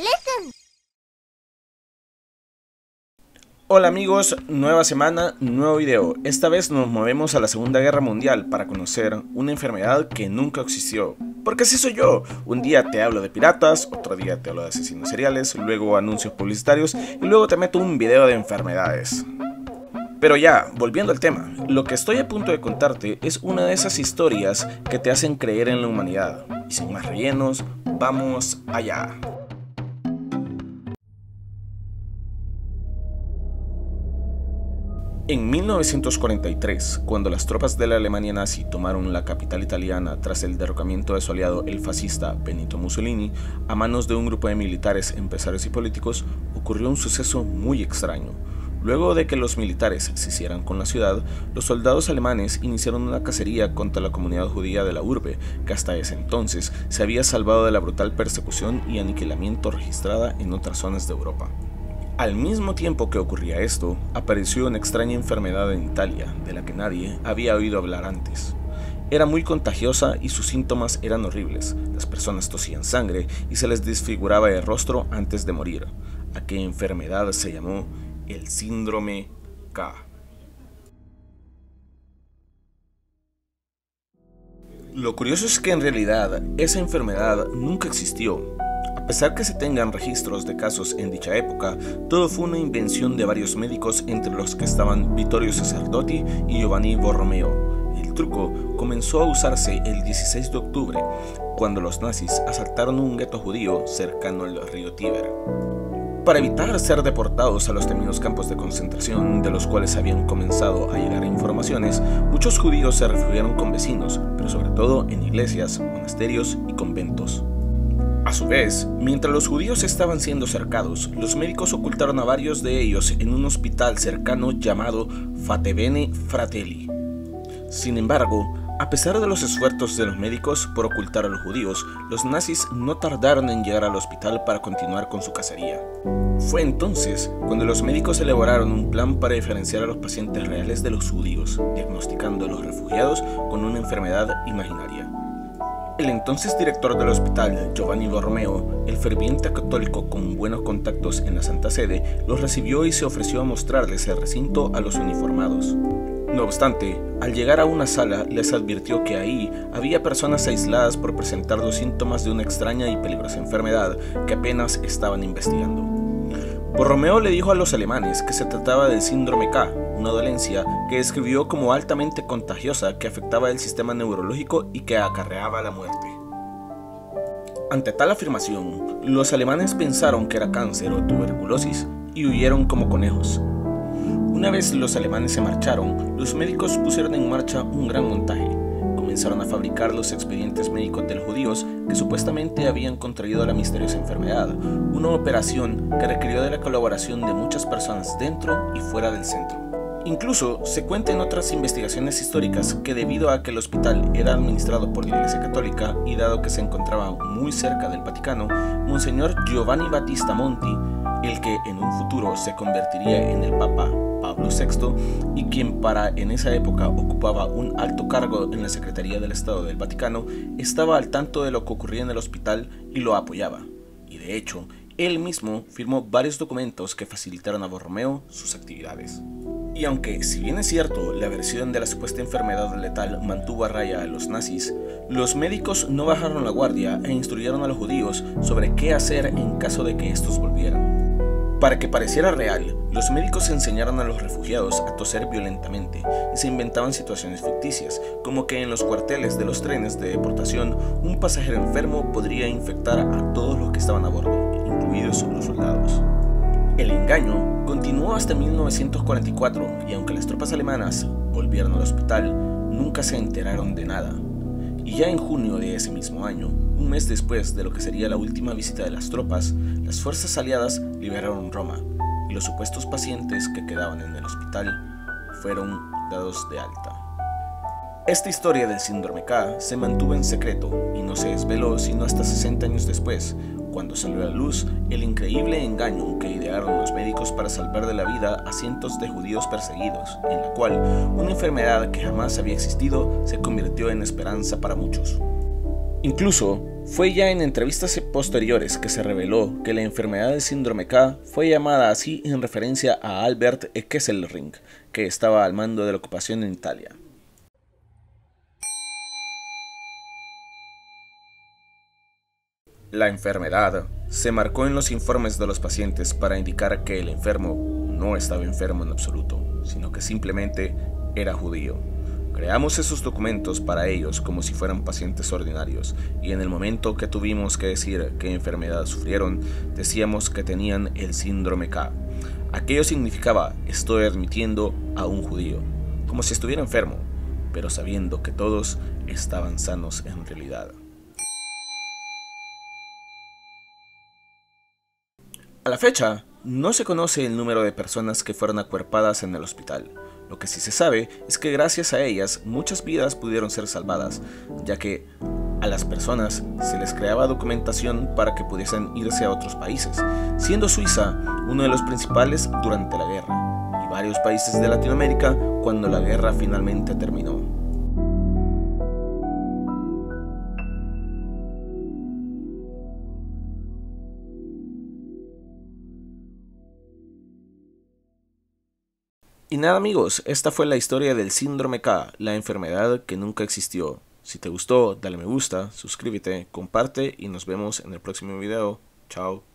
listen. Hola amigos, nueva semana, nuevo video. Esta vez nos movemos a la Segunda Guerra Mundial para conocer una enfermedad que nunca existió. Porque así soy yo. Un día te hablo de piratas, otro día te hablo de asesinos seriales, luego anuncios publicitarios y luego te meto un video de enfermedades. Pero ya, volviendo al tema, lo que estoy a punto de contarte es una de esas historias que te hacen creer en la humanidad. Y sin más rellenos, vamos allá. En 1943, cuando las tropas de la Alemania nazi tomaron la capital italiana tras el derrocamiento de su aliado el fascista Benito Mussolini a manos de un grupo de militares, empresarios y políticos, ocurrió un suceso muy extraño. Luego de que los militares se hicieran con la ciudad, los soldados alemanes iniciaron una cacería contra la comunidad judía de la urbe, que hasta ese entonces se había salvado de la brutal persecución y aniquilamiento registrada en otras zonas de Europa. Al mismo tiempo que ocurría esto, apareció una extraña enfermedad en Italia, de la que nadie había oído hablar antes. Era muy contagiosa y sus síntomas eran horribles. Las personas tosían sangre y se les desfiguraba el rostro antes de morir. Aquella enfermedad se llamó el síndrome K. Lo curioso es que en realidad esa enfermedad nunca existió. A pesar que se tengan registros de casos en dicha época, todo fue una invención de varios médicos, entre los que estaban Vittorio Sacerdoti y Giovanni Borromeo. El truco comenzó a usarse el 16 de octubre, cuando los nazis asaltaron un gueto judío cercano al río Tíber. Para evitar ser deportados a los temidos campos de concentración, de los cuales habían comenzado a llegar informaciones, muchos judíos se refugiaron con vecinos, pero sobre todo en iglesias, monasterios y conventos. A su vez, mientras los judíos estaban siendo cercados, los médicos ocultaron a varios de ellos en un hospital cercano llamado Fate Bene Fratelli. Sin embargo, a pesar de los esfuerzos de los médicos por ocultar a los judíos, los nazis no tardaron en llegar al hospital para continuar con su cacería. Fue entonces cuando los médicos elaboraron un plan para diferenciar a los pacientes reales de los judíos, diagnosticando a los refugiados con una enfermedad imaginaria. El entonces director del hospital, Giovanni Borromeo, el ferviente católico con buenos contactos en la Santa Sede, los recibió y se ofreció a mostrarles el recinto a los uniformados. No obstante, al llegar a una sala les advirtió que ahí había personas aisladas por presentar los síntomas de una extraña y peligrosa enfermedad que apenas estaban investigando. Borromeo le dijo a los alemanes que se trataba del síndrome K, una dolencia que describió como altamente contagiosa que afectaba el sistema neurológico y que acarreaba la muerte. Ante tal afirmación, los alemanes pensaron que era cáncer o tuberculosis y huyeron como conejos. Una vez los alemanes se marcharon, los médicos pusieron en marcha un gran montaje. Comenzaron a fabricar los expedientes médicos de los judíos que supuestamente habían contraído la misteriosa enfermedad, una operación que requirió de la colaboración de muchas personas dentro y fuera del centro. Incluso se cuenta en otras investigaciones históricas que debido a que el hospital era administrado por la Iglesia Católica y dado que se encontraba muy cerca del Vaticano, Monseñor Giovanni Battista Monti, el que en un futuro se convertiría en el Papa Pablo VI y quien para en esa época ocupaba un alto cargo en la Secretaría del Estado del Vaticano, estaba al tanto de lo que ocurría en el hospital y lo apoyaba. Y de hecho, él mismo firmó varios documentos que facilitaron a Borromeo sus actividades. Y aunque, si bien es cierto, la versión de la supuesta enfermedad letal mantuvo a raya a los nazis, los médicos no bajaron la guardia e instruyeron a los judíos sobre qué hacer en caso de que estos volvieran. Para que pareciera real, los médicos enseñaron a los refugiados a toser violentamente y se inventaban situaciones ficticias, como que en los cuarteles de los trenes de deportación un pasajero enfermo podría infectar a todos los que estaban a bordo, incluidos los soldados. El engaño continuó hasta 1944 y aunque las tropas alemanas volvieron al hospital, nunca se enteraron de nada. Y ya en junio de ese mismo año, un mes después de lo que sería la última visita de las tropas, las fuerzas aliadas liberaron Roma y los supuestos pacientes que quedaban en el hospital fueron dados de alta. Esta historia del síndrome K se mantuvo en secreto y no se desveló sino hasta 60 años después, cuando salió a la luz el increíble engaño que idearon los médicos para salvar de la vida a cientos de judíos perseguidos, en la cual una enfermedad que jamás había existido se convirtió en esperanza para muchos. Incluso Fue ya en entrevistas posteriores que se reveló que la enfermedad del síndrome K fue llamada así en referencia a Albert Kesselring, que estaba al mando de la ocupación en Italia. La enfermedad se marcó en los informes de los pacientes para indicar que el enfermo no estaba enfermo en absoluto, sino que simplemente era judío. Creamos esos documentos para ellos como si fueran pacientes ordinarios, y en el momento que tuvimos que decir qué enfermedad sufrieron, decíamos que tenían el síndrome K. Aquello significaba estoy admitiendo a un judío, como si estuviera enfermo, pero sabiendo que todos estaban sanos en realidad. A la fecha, no se conoce el número de personas que fueron acuerpadas en el hospital. Lo que sí se sabe es que gracias a ellas muchas vidas pudieron ser salvadas, ya que a las personas se les creaba documentación para que pudiesen irse a otros países, siendo Suiza uno de los principales durante la guerra, y varios países de Latinoamérica cuando la guerra finalmente terminó. Y nada amigos, esta fue la historia del síndrome K, la enfermedad que nunca existió. Si te gustó, dale me gusta, suscríbete, comparte y nos vemos en el próximo video. Chao.